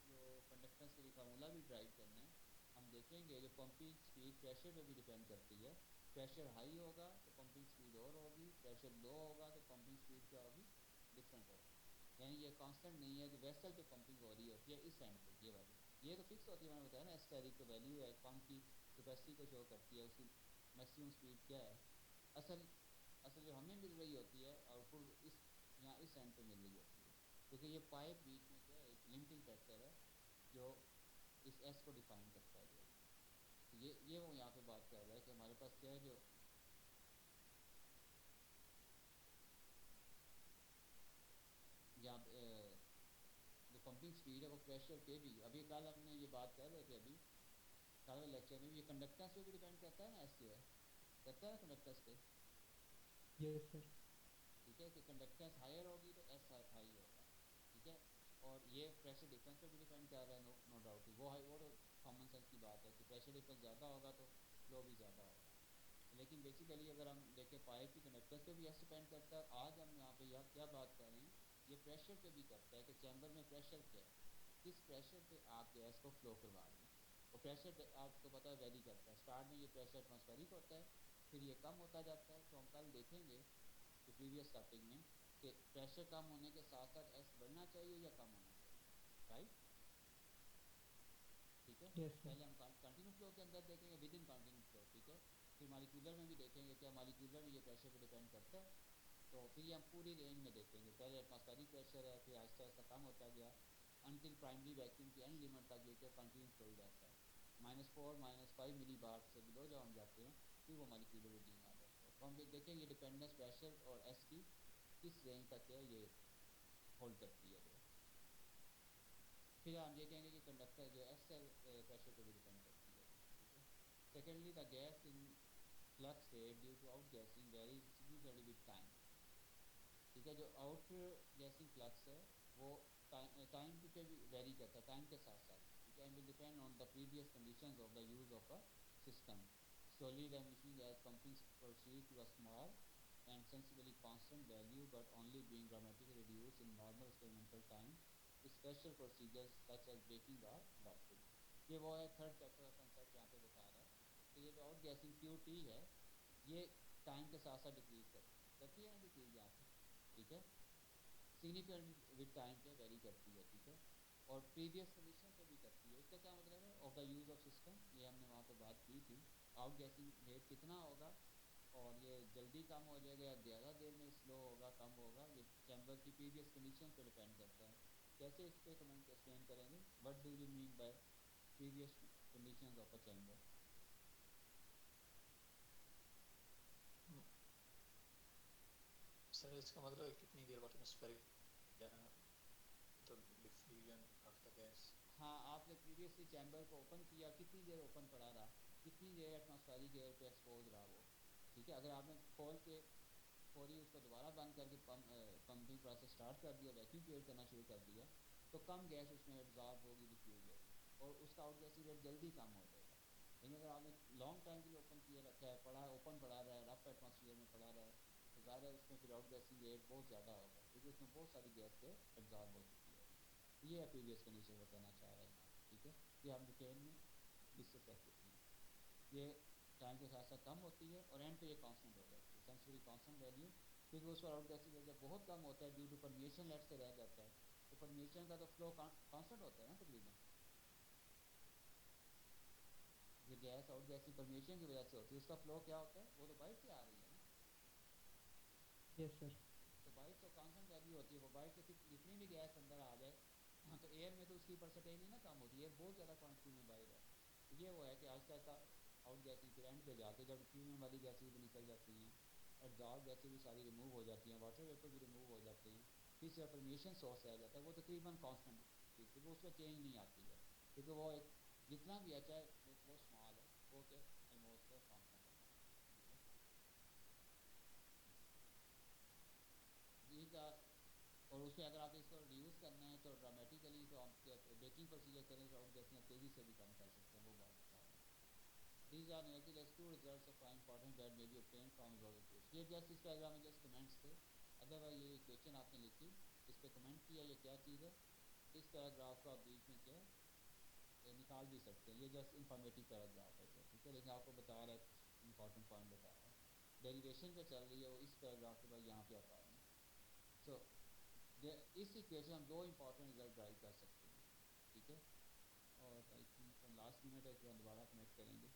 جو کنڈکٹنس کے لیے فارمولا بھی ڈرائیو کرنا ہے, ہم دیکھیں گے جو پمپنگ اسپیڈ پریشر پہ بھی ڈپینڈ کرتی ہے. پریشر ہائی ہوگا تو پمپنگ اسپیڈ اور ہوگی, پریشر لو ہوگا تو پمپنگ اسپیڈ کیا ہوگی, ڈفرینٹ ہوگی. یعنی یہ کانسٹنٹ نہیں ہے, جو ویسل پہ پمپنگ ہو رہی ہوتی ہے اس اینڈ پہ یہ والی, یہ تو فکس ہوتی ہے, میں نے بتایا نا ایس ٹیرک تو ویلیو ہے پمپ کی کیپیسٹی کو شو کرتی ہے, اس کی میکسیمم اسپیڈ کیا ہے. اصل جو ہمیں مل رہی ہوتی ہے آؤٹ پٹ اس یہاں اس اینڈ پہ مل رہی ہوتی ہے, کیونکہ یہ پائپ بیچ میں کیا ہے ایک لمٹنگ فیکٹر ہے جو اس ایس کو ڈیفائن کرتا ہے. تو یہ وہ یہاں پہ بات کر رہا ہے کہ ہمارے پاس کیا ہے جو یہاں جو پمپنگ اسپیڈ ہے وہ پریشر پہ بھی, ابھی کل ہم نے یہ بات کر رہے تھے, ابھی کل والے لیکچر میں بھی یہ کنڈکٹنس پہ بھی ڈیپینڈ کرتا ہے نا, ایس جو ہے کرتا ہے نا کنڈکٹنس پہ. یس سر. ٹھیک ہے, کہ کنڈکٹنس ہائر ہوگی تو ایس ہائی ہوگا. ٹھیک ہے, اور یہ پریشر ڈفرینس پہ بھی ڈیپینڈ کر رہا ہے, نو ڈاؤٹ. وہ تو کامن سینس کی بات ہے کہ پریشر ڈفرینس زیادہ ہوگا تو فلو بھی زیادہ ہوگا. لیکن بیسیکلی اگر ہم دیکھیں پائپ کی کنڈکٹنس پہ بھی ایس ڈیپینڈ کرتا ہے. آج ہم یہاں پہ کیا بات کر رہے ہیں, یہ پریشر پہ بھی کرتا ہے کہ چیمبر میں پریشر کیا ہے, کس پریشر پہ آپ گیس کو فلو کروا رہے ہیں. اور پریشر آپ کو پتہ ہے ویری کرتا ہے, اسٹارٹ میں یہ پریشر ایٹماسفیرک ہوتا ہے, پھر یہ کم ہوتا جاتا ہے. تو ہم کل دیکھیں گے کہ پریویس ٹاپک میں کہ پریشر کم ہونے کے ساتھ ساتھ ایس بڑھنا چاہیے یا کم ہونا چاہیے, رائٹ. ٹھیک ہے, پہلے ہم کنٹینیو فلو کے اندر دیکھیں گے ود ان کنٹینیو فلو. ٹھیک ہے, پھر مالیکولر میں بھی دیکھیں گے کیا مالیکولر میں یہ پریشر پہ ڈیپینڈ کرتا ہے. تو پھر یہ ہم پوری رینج میں دیکھیں گے, پہلے ایٹماسفیرک پریشر ہے, پھر آہستہ آہستہ کم ہوتا گیا انٹل پرائمری ویکیوم کی اینڈ لمٹ تک یہ کہ کنٹینیو فلو ہی رہتا ہے. -4 -5 ملی بار سے بلو جب ہم جاتے ہیں پھر وہ مالیکولر رجیم آ جاتا ہے. تو ہم دیکھیں گے ڈپینڈنس پریشر اور ایس کی کس رینج تک ہے یہ ہولڈ کرتی ہے جو. پھر ہم یہ کہیں گے کہ کنڈکٹر جو ایس ایل پریشر پہ بھی ڈپینڈ کرتی ہے. ٹھیک ہے. Secondly the gas in flux rate due to outgassing vary significantly with time. ٹھیک ہے. جو آؤٹ گیسنگ فلکس ہے وہ ٹائم پہ بھی ویری کرتا ہے, ٹائم کے ساتھ ساتھ. ٹھیک ہے. And will depend on the previous conditions of the use of a system. slowly diminishing as pumping proceed to a small and sensibly constant value but only being dramatically reduced in normal experimental time with special procedures such as braking are adopted. یہ وہ ہے third chapter کا concept یہاں پہ بتا رہا ہے کہ یہ جو آؤٹ گیسنگ کیو ٹی ہے یہ ٹائم کے ساتھ ساتھ ڈکریز کرتی ہے نا ڈکریز یہاں پہ. ٹھیک ہے. سگنیفیکنٹ ود ٹائم پہ ویری کرتی ہے. ٹھیک ہے. اور پریویس کنڈیشن پہ بھی کرتی ہے. اس کا کیا مطلب ہے of the use of system, یہ ہم نے وہاں پہ بات کی تھی. آؤٹ گیسنگ ریٹ کتنا ہوگا اور یہ جلدی کم ہو جائے گا یا زیادہ دیر میں سلو ہوگا کم ہوگا, یہ چیمبر کی پریویس کنڈیشن پہ ڈپینڈ کرتا ہے. کیسے اس پہ کمنٹ ایکسپلین کریں گے, what do you mean by previous conditions of a chamber. Sir اس کا مطلب ہے کتنی دیر بعد atmospheric diffusion of the gas. ہاں, آپ نے پریویسلی چیمبر کو اوپن کیا, کتنی دیر اوپن پڑا رہا, کتنی دیر ایٹماسفیرک ایئر پہ ایکسپوز رہا وہ. ٹھیک ہے. اگر آپ نے کھول کے فوری اس کو دوبارہ بند کر کے پمپنگ پروسیس اسٹارٹ کر دیا, ویکیوم کریٹ کرنا شروع کر دیا, تو کم گیس اس میں ایبزارب ہوگی, ڈیفیوز ہوگی, اور اس کا آؤٹ گیسنگ ریٹ جلدی کم ہو جائے گا. لیکن اگر آپ نے لانگ ٹائم کے لیے اوپن کیے رکھا ہے, پڑا اوپن پڑا رہا ہے, رف ایٹماسفیئر میں پڑا رہا ہے, تو ظاہر ہے اس میں پھر آؤٹ گیسنگ ریٹ بہت زیادہ ہوگا, کیونکہ اس میں بہت ساری گیس پہ ایبزارب ہو چکی ہوگی. یہ ہے پریویس کنڈیشن وہ کہنا چاہ رہے ہیں یہاں. ٹھیک ہے. یہ ہم ڈیٹیل میں ڈسکس کر چکے ہیں. یہ ٹائم کے ساتھ ساتھ کم ہوتی ہے اور اینڈ پہ یہ کانسٹنٹ ہو جاتی ہے, سینسری کانسٹنٹ ویلیو, کیونکہ اس پر آؤٹ گیسنگ ریٹ جب بہت کم ہوتا ہے ڈیو ٹو پرمیشن لیٹ سے رہ جاتا ہے, تو پرمیشن کا تو فلو کانسٹنٹ ہوتا ہے نا تقریباً. یہ گیس آؤٹ گیسنگ پرمیشن کی وجہ سے ہوتی ہے, اس کا فلو کیا ہوتا ہے, وہ تو باہر سے آ رہی ہے نا. یس سر. تو باہر تو کانسٹنٹ ویلیو ہوتی ہے, وہ باہر سے جتنی بھی گیس اندر آ جائے, ہاں, تو ایئر میں تو اس کی پرسنٹیج نہیں نا کم ہوتی, ایئر بہت زیادہ کوانٹٹی میں باہر ہے. تو یہ وہ ہے کہ آہستہ آہستہ آؤٹ گیسنگ پھر اینڈ پہ جا کے جب ڈیفیوژن والی گیسز بھی نکل جاتی ہیں, ایبزارب گیسز بھی ساری ریموو ہو جاتی ہیں, واٹر ویپر بھی ریموو ہو جاتے ہیں, پھر صرف پرمیشن سورس رہ جاتا ہے, وہ تقریباً کانسٹنٹ چیز, وہ اس میں چینج نہیں آتی ہے, کیونکہ وہ ایک جتنا بھی ہے چاہے وہ اسمال ہے, وہ کہ آلموسٹ کانسٹنٹ ہے. ٹھیک ہے. اور اس پہ اگر آپ اس کو ریڈیوس کرنا ہے تو ڈرامیٹیکلی, تو آپ بیکنگ پروسیجر کریں تو آؤٹ گیسنگ تیزی سے بھی کم کر سکتے ہیں, وہ بات بتا رہے ہیں. These are nevertheless two results of importance that may be obtained from above equation. یہ جسٹ اس پیراگراف میں جسٹ کمنٹس تھے, ادروائز یہ ایکویشن آپ نے لکھی, اس پہ کمنٹ کیا, یہ کیا چیز ہے, اس پیراگراف کو آپ بیچ میں کیا نکال بھی سکتے ہیں, یہ جسٹ انفارمیٹیو پیراگراف ہے. ٹھیک ہے. لیکن آپ کو بتا رہا ہے کچھ امپورٹنٹ پوائنٹ بتا رہا ہے, ڈیریویشن پہ چل رہی ہے, وہ اس پیراگراف کے بعد یہاں پہ آپ آ رہے ہیں. سو اس ایکویشن ہم دو امپورٹنٹ رزلٹ ڈرائیو کر سکتے ہیں. ٹھیک ہے. اور آئی تھنک لاسٹ منٹ ہے, اس کو ہم دوبارہ کنیکٹ کریں گے.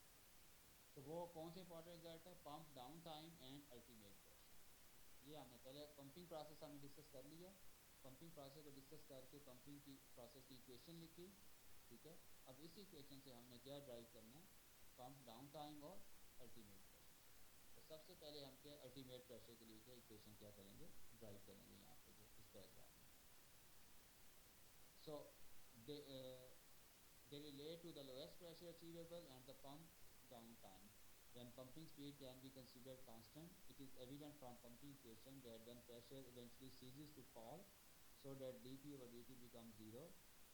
تو وہ کون سے امپورٹنٹ رزلٹ ہے, pump down time and ultimate pressure. یہ ہم نے پہلے پمپنگ پروسیس ہم نے ڈسکس کر لیا, پمپنگ پروسیس کو ڈسکس کر کے پمپنگ کی پروسیس کی ایکویشن لکھی. ٹھیک ہے. اب اسی ایکویشن سے ہم نے کیا ڈرائیو کرنا ہے, پمپ ڈاؤن ٹائم اور الٹیمیٹ پریشر. تو سب سے پہلے ہم کیا الٹیمیٹ پریشر کے لیے کیا ایکویشن کیا کریں گے, ڈرائیو کریں گے یہاں پہ جو اس پیراگراف میں. سو they relate to the lowest pressure achievable and the pump down time. When pumping speed can be considered constant, it is evident from pumping equation that when pressure eventually ceases to fall, so that dP over dt becomes zero,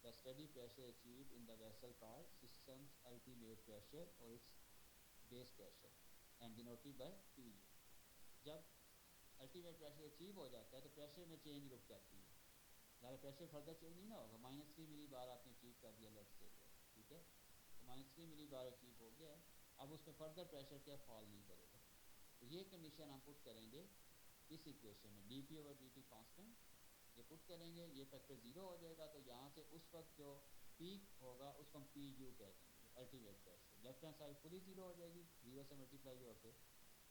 the steady pressure achieved in the vessel called system's ultimate pressure or its base pressure and denoted by PU. جب ultimate pressure achieve ہو جاتا ہے تو pressure میں change رک جاتی ہے, ظاہر pressure further change نہیں نہ ہوگا. -3 ملی بار آپ نے اچیو کر دیا لیٹ سے جو, ٹھیک ہے, تو -3 ملی بار اچیو ہو گیا ہے, اب اس میں فردر پریشر کیا فال نہیں کرے گا. تو یہ کنڈیشن ہم پٹ کریں گے اس ایکویشن میں, D P over D T constant, یہ پٹ کریں گے, یہ فیکٹر 0 ہو جائے گا, تو یہاں سے اس وقت جو پیک ہوگا اس کو ہم پی یو کہہ دیں گے, ultimate pressure. Left hand side fully 0 ہو جائے گی, 0 سے ملٹیپلائی ہو کے,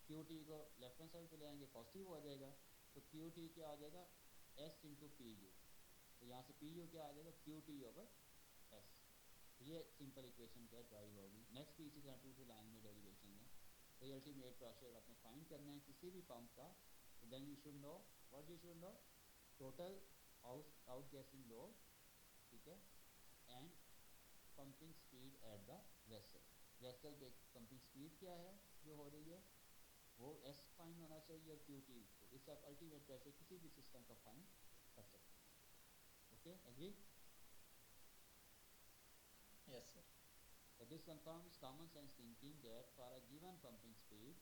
کیو ٹی کو لیفٹ ہینڈ سائڈ پہ لے آئیں گے, پازیٹیو ہو جائے گا, تو کیو ٹی کیا آ جائے گا, ایس انٹو پی یو. تو یہاں سے پی یو کیا آ جائے گا, کیو ٹی اوور ایس. یہ سمپل ایکویشن کیا ڈرائیو ہوگی. نیکسٹ بھی اسی طرح 2 لائن میں ڈیریویشن ہیں. تو یہ الٹیمیٹ پریشر آپ نے فائنڈ کرنا ہے کسی بھی پمپ کا. Then you should know what you should know total outgassing load, ٹھیک ہے, and pumping speed at the vessel. Vessel پہ پمپنگ اسپیڈ کیا ہے جو ہو رہی ہے وہ ایس فائن ہونا چاہیے اور کیو ٹی. تو اس سے آپ الٹیمیٹ پریشر کسی بھی سسٹم کا فائن کر سکتے ہیں. Okay, agree. Yes, sir. So this confirms common sense thinking that for a given pumping speed,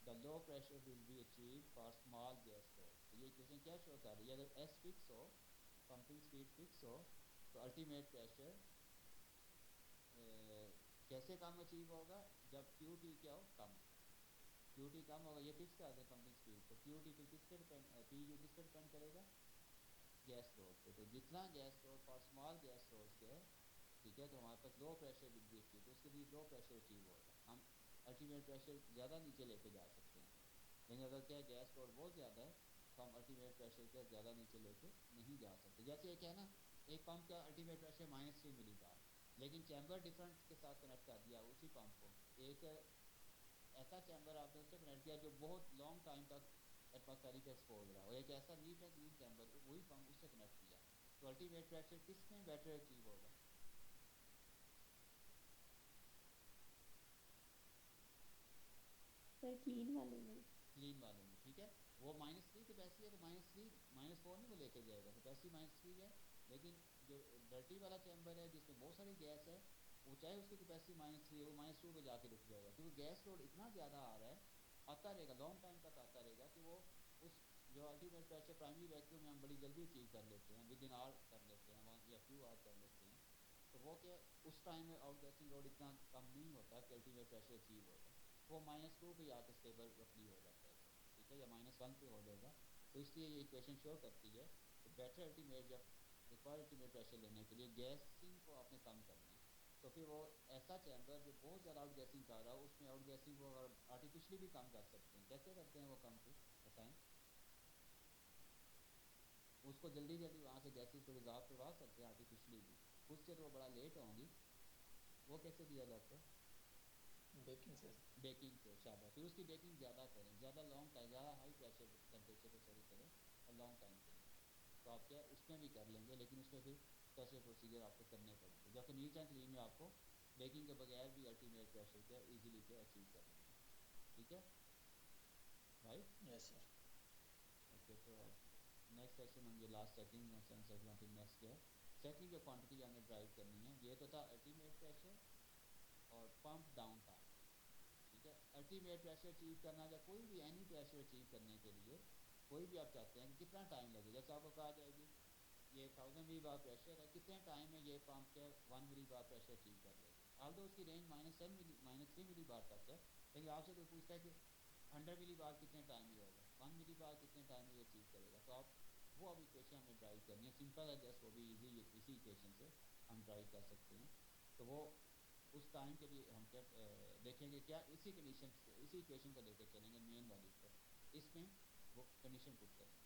the low pressure will be achieved for small gas load. تو یہ equation کیا شو کر رہی ہے, اگر S فکس ہو, پمپنگ اسپیڈ فکس ہو, تو ultimate pressure کیسے کم achieve ہوگا, جب کیو ٹی کیا ہو, کم. کیو ٹی کم ہوگا, یہ فکس کر دیں پمپنگ اسپیڈ, تو کیو ٹی پھر کس پہ ڈپینڈ, پی یو کس پہ ڈپینڈ کرے گا, گیس لوڈ پہ. تو جتنا gas load for small gas load کے, ٹھیک ہے, تو ہمارے پاس low pressure will be achieve, تو اس کے لیے لو پریشر اچیو ہوگا. ہم الٹیمیٹ پریشر زیادہ نیچے لے کے جا سکتے ہیں, لیکن اگر کیا گیس لوڈ بہت زیادہ ہے تو ہم الٹیمیٹ پریشر کیا زیادہ نیچے لے کے نہیں جا سکتے. جیسے یہ کیا ہے نا, ایک پمپ کا الٹیمیٹ پریشر -3 ملی بار, لیکن چیمبر ڈفرنٹ کے ساتھ کنیکٹ کر دیا اسی پمپ کو. ایک ایسا چیمبر آپ نے اس سے کنیکٹ کیا جو بہت لانگ ٹائم تک ایٹماسفیئرک ایکسپوز رہا, اور ایک ایسا نیٹ اینڈ کلین چیمبر وہی پمپ اس سے کنیکٹ کیا, تو الٹیمیٹ پریشر کس میں بیٹر اچیو ہوگا, سر کلین والے میں. کلین والے میں. ٹھیک ہے, وہ -3 کیپیسٹی ہے تو -3 -4 نہیں وہ لے کے جائے گا, کیپیسٹی -3 ہے, لیکن جو ڈرٹی والا چیمبر ہے جس میں بہت ساری گیس ہے, وہ چاہے اس کی کیپیسٹی -3 ہے, وہ -2 پہ جا کے رک جائے گا, کیونکہ گیس لوڈ اتنا زیادہ آ رہا ہے, آتا رہے گا لانگ ٹائم تک آتا رہے گا, کہ وہ اس جو الٹیمیٹ پریشر پرائمری ویکیوم میں ہم بڑی جلدی اچیو کر لیتے ہیں, ود ان آور کر لیتے ہیں, یا فیو آور کر لیتے ہیں, تو وہ کہ اس ٹائم میں آؤٹ گیسنگ لوڈ اتنا کم نہیں ہوتا کہ الٹیمیٹ پریشر اچیو ہوگا, وہ -2 پہ آ کے اسٹیبل رفلی ہو جاتا ہے, ٹھیک ہے, یا -1 پہ ہو جائے گا. تو اس لیے یہ ایکویشن شو کرتی ہے کہ بیٹر الٹیمیٹ, جب ریکوائر الٹیمیٹ پریشر لینے کے لیے گیسنگ کو آپ نے کم کرنا ہے, تو پھر وہ ایسا چیمبر جو بہت زیادہ آؤٹ گیسنگ کر رہا ہو, اس میں آؤٹ گیسنگ کو آرٹیفیشلی بھی کم کر سکتے ہیں. کیسے کرتے ہیں وہ کم, پھر بتائیں. اس کو جلدی جلدی وہاں سے گیسز کو ریزالو کروا سکتے ہیں آرٹیفیشلی بھی, خود سے تو وہ بڑا لیٹ ہوں گی. وہ کیسے دیا جاتا ہے, Baking, sir. بیکنگ سے. شاباش, پھر اس کی بیکنگ زیادہ کریں, زیادہ لانگ ٹائم, زیادہ ہائی پریشر ٹیمپریچر پہ سوری کریں, اور لانگ ٹائم کے لیے, تو آپ کیا اس میں بھی کر لیں گے, لیکن اس میں پھر اسپیشل پروسیجر آپ کو کرنے پڑیں گے, جبکہ نیٹ اینڈ کلین میں آپ کو بیکنگ کے بغیر بھی الٹیمیٹ پریشر کیا ایزیلی کیا اچیو کر لیں گے. ٹھیک ہے رائٹ. Yes, sir. اوکے, تو نیکسٹ سیکشن ہم یہ لاسٹ سیکنڈ سیکنڈ پھر نیکسٹ کیا ہے, سیکنڈ جو کوانٹٹی ہم نے ڈرائیو کرنی ہے, یہ تو تھا الٹیمیٹ پریشر اور پمپ ڈاؤن ٹائم. ٹھیک ہے, الٹیمیٹ پریشر اچیو کرنا, یا کوئی بھی اینی پریشر اچیو کرنے کے لیے کوئی بھی آپ چاہتے ہیں کہ کتنا ٹائم لگے, جیسے آپ کو کہا جائے گی یہ 1000 ملی بار پریشر ہے, کتنے ٹائم میں یہ پمپ کے 1 ملی بار پریشر اچیو کر لے گا. آلدو اس کی رینج -3 ملی بار تک ہے, لیکن آپ سے کوئی پوچھتا ہے کہ 100 ملی بار کتنے ٹائم میں ہوگا, 1 ملی بار کتنے ٹائم میں یہ اچیو کرے گا, تو آپ وہ اب ایکویشن ہمیں ڈرائیو کرنی ہے, سمپل ہے جسٹ, وہ بھی ایزی, اسی ایکویشن سے ہم ڈرائیو کر سکتے ہیں. تو وہ اس ٹائم کے لیے ہم کیا دیکھیں گے, کیا اسی کنڈیشن اسی ایکویشن کو لے کے چلیں گے مین والی کو, اس میں وہ کنڈیشن پٹ کریں گے.